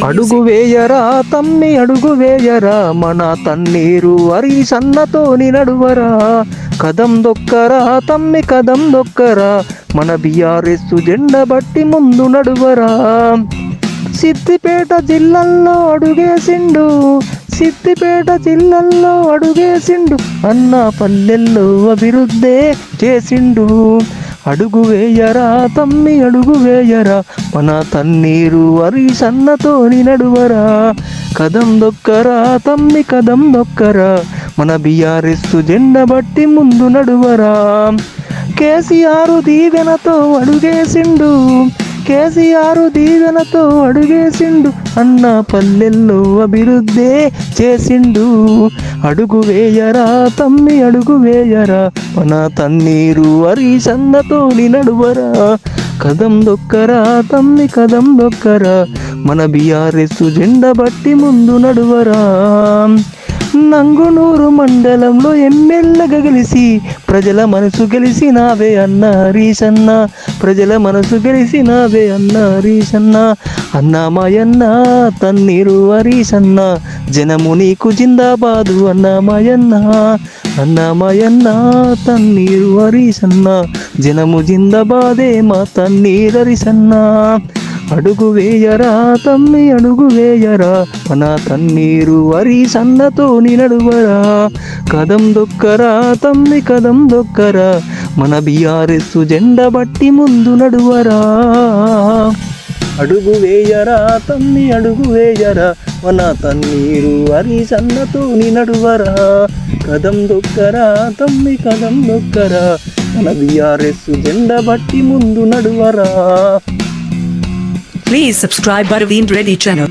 అడుగు వేయరా తమ్మి అడుగు వేయరా మన తన్నీరు సన్నతోని నడువరా కదం దొక్కరా తమ్మి కదం దొక్కరా మన బిఆర్ఎస్ జెండా బట్టి ముందు నడువరా సిద్దిపేట జిల్లాల్లో అడుగేసిండు సిద్దిపేట జిల్లాల్లో అడుగేసిండు అన్న పల్లెల్లో అభివృద్ధే చేసిండు అడుగు వేయరా తమ్మి అడుగు వేయరా మన తన్నీరు సన్నతోని నడువరా కదం దొక్కరా తమ్మి కదం దొక్కరా మన బిఆర్ఎస్ జెండా బట్టి ముందు నడువరా కేసీఆర్ దీవెనతో అడుగేసిండు కేసీఆర్ దీవెనతో అడుగేసిండు అన్న పల్లెల్లో అభివృద్ధే చేసిండు అడుగు వేయరా తమ్మి అడుగు వేయరా మన తన్నీరు సన్నతోని నడువరా కదం దొక్కరా తమ్మి కదం దొక్కరా మన బిఆర్ఎస్ జెండా బట్టి ముందు నడువరా నంగునూరు మండలంలో ఎమ్మెల్యేగా గెలిచి ప్రజల మనసు గెలిచినావే అన్న హరీశన్న ప్రజల మనసు గెలిచినావే అన్న హరీశన్న అన్నమాయన్న తన్నీరు హరీశన్న జనము నీకు జిందాబాదు అన్నమాయన్న అన్నమాయన్న తన్నీరు హరీశన్న జనము జిందాబాదే మా తన్నీరు హరీశన్న అడుగు వేయరా తమ్మి అడుగు వేయరా మన తన్నీరు సన్నతోని నడువరా కదం దొక్కరా తమ్మి కదం దొక్కరా మన బిఆర్ఎస్ జెండా బట్టి ముందు నడువరా అడుగు వేయరా తమ్మి అడుగు వేయరా మన తన్నీరు సన్నతోని నడువరా కదం దొక్కరా తమ్మి కదం దొక్కరా మన బిఆర్ఎస్ జెండా బట్టి ముందు నడువరా. Please subscribe Baravind Reddy channel.